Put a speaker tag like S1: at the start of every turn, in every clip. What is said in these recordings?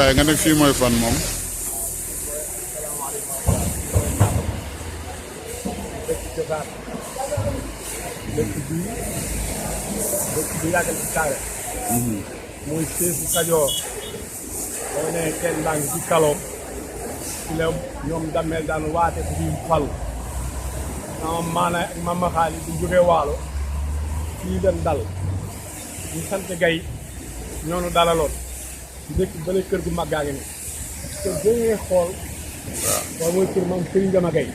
S1: waaye nga ne fii mooy fan moom.
S2: dëkk bi yàggal ci Kaare. muy seesu Kajoor. boo nee kenn baa ngi ci Kalom. ci la ñoom Damel daan waate bu ñuy fal. maana mama xaali di jóge waalo. fii dem dal. ñu sant gay ñoonu dalaloon. ci dëkk bële kër gu mag gaa ngi nii. kër gën ngay xool. waaw mooy kër maam Serigne Jama Gaye.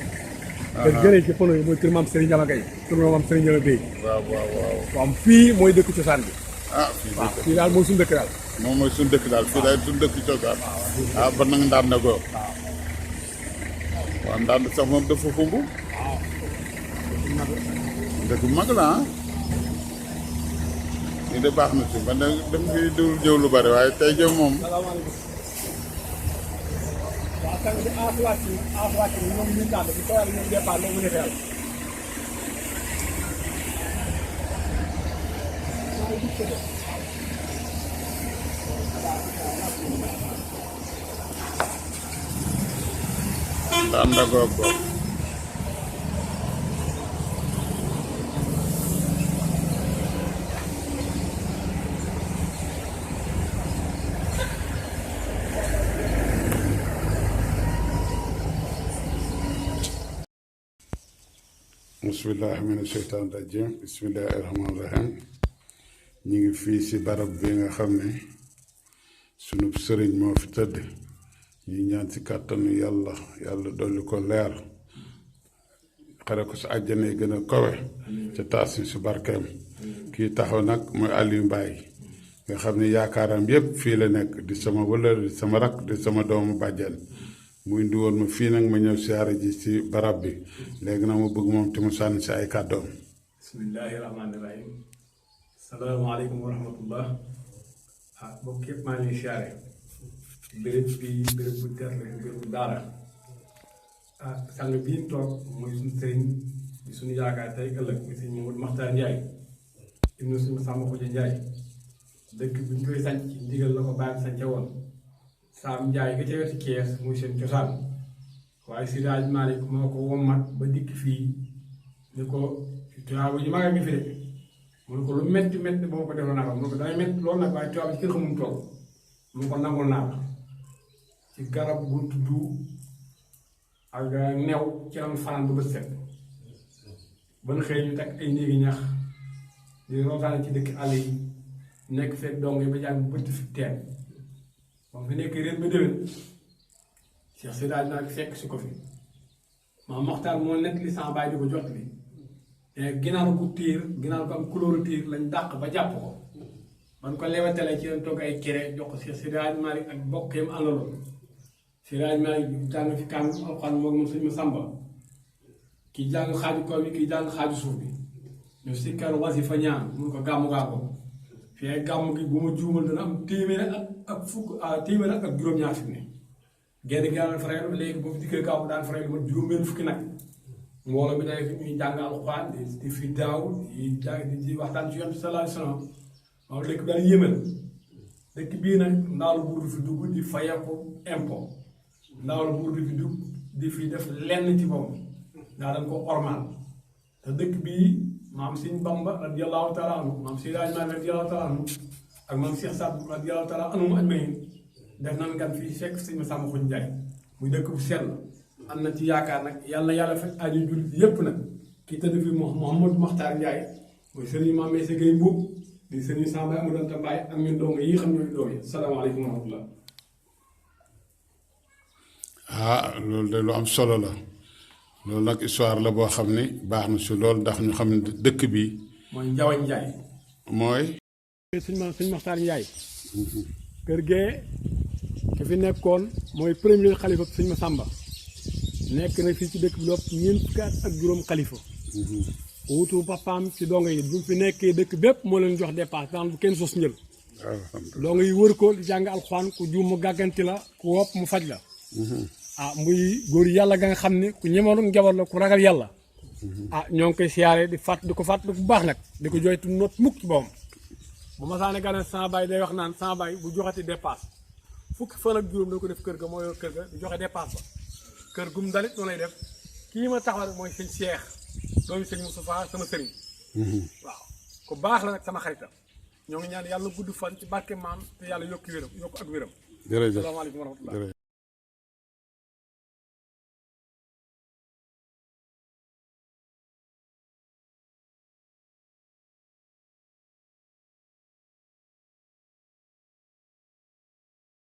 S2: kër gënee ci pono yi mooy kër maam Serigne Jama Gaye. kër maam Serigne Jama Gaye. waaw fii mooy dëkk cosaan bi. fii daal mooy suñu dëkk daal.
S1: moom mooy suñu dëkk daal fii daal suñu dëkk cosaan. ba nag ndaan na ko. waaw ndaan sax moom dafa xumb. dëkk bu mag la nii de baax na si man de dem fi dul ñëw lu bari waaye tey jëm moom.
S2: waaw sànq bi aasuwaat yi ñoom ñu tànn bi tooyal ñoom départ loolu mu defee yàlla.
S1: daan na ko ko. bismillahi mina sheytaan rajim bismillahi rahmaani rahim ñu ngi fii ci barab bi nga xam ne sunu sëriñ moo fi tëdd ñu ñaan ci kàttanu yàlla dolli ko leer xare ko ci àjjana yi gën a kawe ca taas ci barkeem kii taxaw nag mooy Aliou Mbaye nga xam ne yaakaaram yépp fii la nekk di sama wëlër di sama rakk di sama doomu bàjjen mu indi woon ma fii nag ma ñëw siyaare ji ci barab bi léegi nag ma bëgg moom te mu sànni si ay kàddoom.
S2: bismillahi rahmaani rahim. salaamaaleykum wa rahmatullah. bokk yëpp maa ngi siyaare. béréb bi béréb bu teel la béréb bu daara. sang bii ñu toog mooy suñu sëriñ di suñu yaakaar tey ëllëg muy sëriñ Mamadou Makhtar Ndiaye. ibnu suñu Samba Khoudia Ndiaye. dëkk bi ñu koy sanc ndigal la ko bàyyi sance woon. Saam Njaay ga ca wetu Kees muy seen cosaan waaye Seydi Hadji Malick moo ko wommat ba dikk fii ni ko tuyaaba ji mag a ngi fi de mu ne ko lu metti metti boo ko defoon naa ko mu ne ko dangay metti loolu nag waaye tuyaaba ji kenn xamum toll mu ne ko nangul naa la ci garab bu tudd ak new ci am fanaan bu bët set ban xëy ñu teg ay néegi ñax di rootaane ci dëkk àll yi nekk fekk dong yi ba jàng bëtt fi teen moom fi nekk réer ba déwén Cheikh Seydi Hadji Malick fekk si ko fi maam Moxtaar moo nekk li sama baay di ko jot li ginaar gu tiir ginaar gu am couleur tiir lañ dàq ba jàpp ko man ko lewatale ci leen togg ay cere jox ko Cheikh Seydi Hadji Malick ak bokkeem àndaloon Seydi Hadji Malick jàng fi kan alxuraan moom suñu Samba kii jàng xaaju kaw bi kii jàng xaaju suuf bi ñu sikkar wasifa ñaan mun ko gàmmu gaa ko fii gàmmu gi bu ma juumal dana am téeméer ak fukk téeméer ak juróom-ñaar fi mu ne genn gi daan faral léegi boobu dikkee gaaw daan faral ma juróom-benn fukki nag mbooloo bi day ñuy jàng alxuraan di fi daaw di waxtaan ci Yonent sallallahu alayhi wa sallam waaw dëkk bi daal yéemal dëkk bii nag ndaalu buur di fi dugg di fayeeku impôt ndaalu buur di fi dugg di fi def lenn ci boppam daa dañ ko ormal te dëkk bii maam Sëñ Bamba radiyallahu taala anhu maam Seydi Hadji Malick radiyallahu taala anhu ak maam Cheikh Saad radiyallahu taala anhum ajmaïn def nan gan fii fekk Sëñ Samba Khoudia Ndiaye muy dëkk bu sell am na ci yaakaar nag yàlla fekk aju jullit yépp nag kii tëdd fi Mouhamadou Makhtar Ndiaye mooy sëriñ Maam Meese Gay Mbuub di sëriñ Samba Amadou Anta Mbaye ak ñun dong yi xam ñooy doom yi salaamaaleykum wa rahmatullah.
S1: loolu de lu am solo la. loolu nag histoire la boo xam ne baax na si loolu ndax ñu xam ne dëkk bi.
S2: mooy Njawañ Njaay.
S1: mooy.
S2: suñ Maxtaar Njaay. kër gee ki fi nekkoon mooy premier xalifa suñ Masamba. nekk na fii ci dëkk bi lépp ñeent fukki at ak juróom xalifa. wutu papaam ci dongo yi bu mu fi nekkee dëkk bépp moo leen jox dépasse daan bu kenn sos njël. dongo yi wër ko di jàng alxuraan ku juum mu gàgganti la ku wopp mu faj la. muy góor yàlla ga nga xam ne ku ñemoon njaboot la ku ragal yàlla. ñoo ngi koy siyaare di ko fàtt bu baax nag di ko jooytu noot mukk ci boppam bu ma saane gane sama baay day wax naan sama baay bu joxati dépasse fukki fan ak juróom da ko def kër ga moo yor kër ga di joxe dépense ba kër gum dalit noonu lay def kii ma taxawal mooy sëñ Cheikh doomu sëñ Moustapha sama sëriñ waaw ku baax la nag sama xaritam ñoo ngi ñaan yàlla gudd fan ci barke maam te yàlla yokk wéram yokk ak wéram
S1: jërëjëf
S2: salaamaaleykum wa rahmatullah